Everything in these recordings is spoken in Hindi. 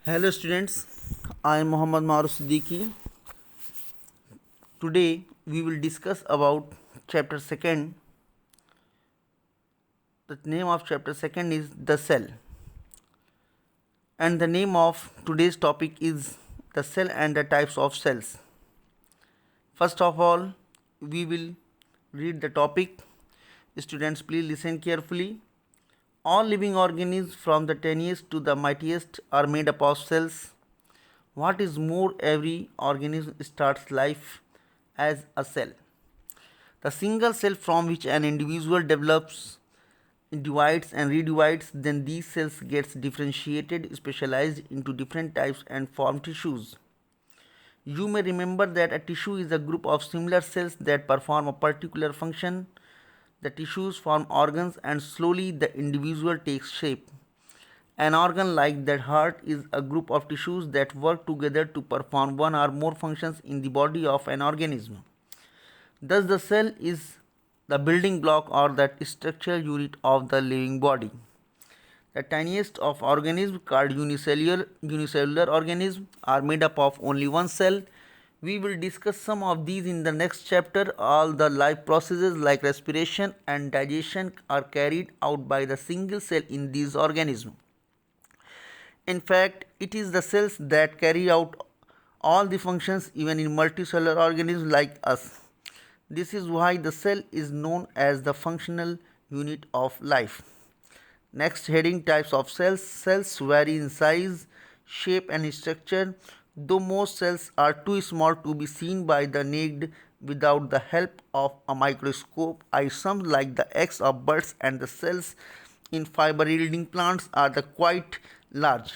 Hello students, I am Mohammad Maruf Siddiqui. Today we will discuss about chapter 2nd. The name of chapter 2nd is the cell, and the name of today's topic is the cell and the types of cells. First of all, we will read the topic. Students, please listen carefully. All living organisms from the tiniest to the mightiest are made up of cells. What is more, every organism starts life as a cell. The single cell from which an individual develops, divides and redivides, then these cells gets differentiated, specialized into different types and form tissues. You may remember that a tissue is a group of similar cells that perform a particular function. The tissues form organs and slowly the individual takes shape. An organ like the heart is a group of tissues that work together to perform one or more functions in the body of an organism. Thus, the cell is the building block or the structural unit of the living body. The tiniest of organisms, called unicellular organisms, are made up of only one cell. We will discuss some of these in the next chapter. All the life processes like respiration and digestion are carried out by the single cell in these organisms. In fact, it is the cells that carry out all the functions even in multicellular organisms like us. This is why the cell is known as the functional unit of life. Next heading, types of cells. Cells vary in size, shape and structure. Though most cells are too small to be seen by the naked without the help of a microscope, some like the eggs of birds and the cells in fiber yielding plants are quite large.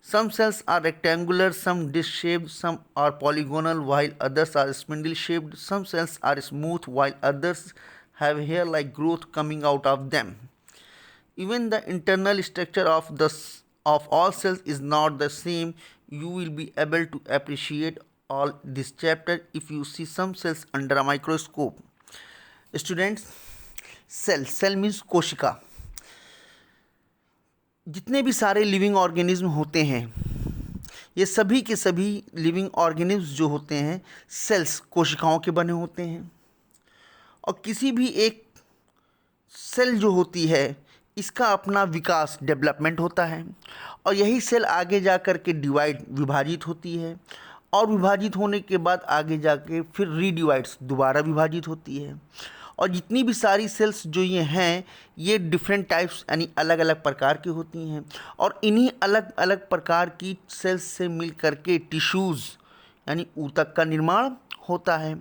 Some cells are rectangular, some disc shaped, some are polygonal, while others are spindle shaped. Some cells are smooth, while others have hair like growth coming out of them. Even the internal structure of all cells is not the same. You will be able to appreciate all this chapter if you see some cells under a microscope. Students, cell means कोशिका. जितने भी सारे लिविंग ऑर्गेनिज्म होते हैं, ये सभी के सभी लिविंग ऑर्गेनिज्म जो होते हैं सेल्स कोशिकाओं के बने होते हैं. और किसी भी एक सेल जो होती है इसका अपना विकास डेवलपमेंट होता है, और यही सेल आगे जा कर के विभाजित होती है, और विभाजित होने के बाद आगे जाके फिर रीडिवाइड्स दोबारा विभाजित होती है. और जितनी भी सारी सेल्स जो ये हैं ये डिफरेंट टाइप्स यानी अलग अलग प्रकार की होती हैं, और इन्हीं अलग अलग प्रकार की सेल्स से मिल कर के टिश्यूज़ यानी ऊतक का निर्माण होता है.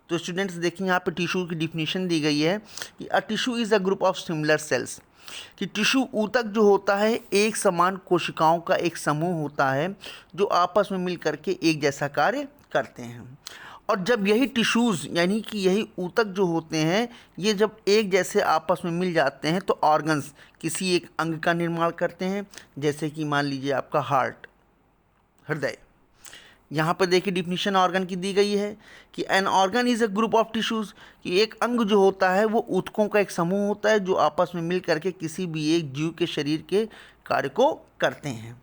तो स्टूडेंट्स देखिए, यहाँ पे टिश्यू की डिफिनीशन दी गई है कि a tissue is a group of similar sales. कि टिश्यू ऊतक जो होता है एक समान कोशिकाओं का एक समूह होता है जो आपस में मिल करके एक जैसा कार्य करते हैं. और जब यही टिश्यूज़ यानी कि यही ऊतक जो होते हैं ये जब एक जैसे आपस में मिल जाते हैं तो ऑर्गन्स किसी एक अंग का निर्माण करते हैं. जैसे कि मान लीजिए आपका हार्ट, हृदय. यहाँ पर देखिए डिफिनीशन ऑर्गन की दी गई है कि an organ is a group of tissues. कि एक अंग जो होता है वो ऊतकों का एक समूह होता है जो आपस में मिल करके किसी भी एक जीव के शरीर के कार्य को करते हैं.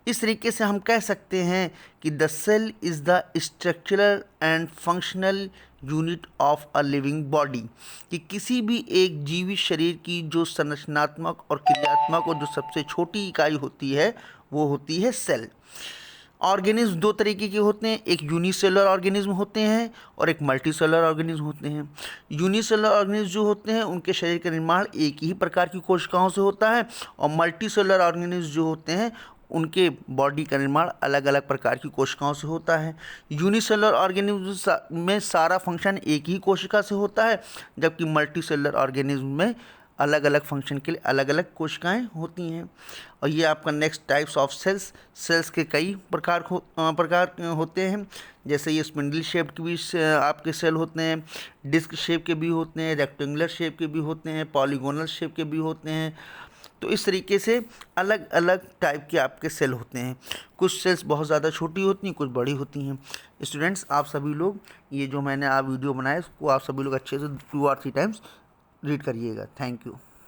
इस तरीके से हम कह सकते हैं कि the cell is the structural and functional unit of a living body. कि किसी भी एक जीवित शरीर की जो संरचनात्मक और क्रियात्मक और जो सबसे छोटी इकाई होती है वो होती है सेल. ऑर्गेनिज्म दो तरीके के होते हैं, एक यूनिसेलुलर ऑर्गेनिज्म होते हैं और एक मल्टीसेलुलर ऑर्गेनिज्म होते हैं. यूनिसेलुलर ऑर्गेनिज्म जो होते हैं उनके शरीर का निर्माण एक ही प्रकार की कोशिकाओं से होता है, और मल्टीसेलुलर ऑर्गेनिज्म जो होते हैं उनके बॉडी का निर्माण अलग अलग प्रकार की कोशिकाओं से होता है. यूनिसेलुलर ऑर्गेनिज्म में सारा फंक्शन एक ही कोशिका से होता है, जबकि मल्टीसेलुलर ऑर्गेनिज्म में अलग अलग फंक्शन के लिए अलग अलग कोशिकाएं होती हैं. और ये आपका नेक्स्ट टाइप्स ऑफ सेल्स के कई प्रकार होते हैं. जैसे ये स्पिंडल शेप के भी आपके सेल होते हैं, डिस्क शेप के भी होते हैं, रेक्टेंगुलर शेप के भी होते हैं, पॉलीगोनल शेप के भी होते हैं. तो इस तरीके से अलग अलग टाइप के आपके सेल होते हैं. कुछ सेल्स बहुत ज़्यादा छोटी होती हैं, कुछ बड़ी होती हैं. स्टूडेंट्स, आप सभी लोग ये जो मैंने वीडियो बनाया इसको आप सभी लोग अच्छे से 2 or 3 टाइम्स रीड करिएगा. Thank you.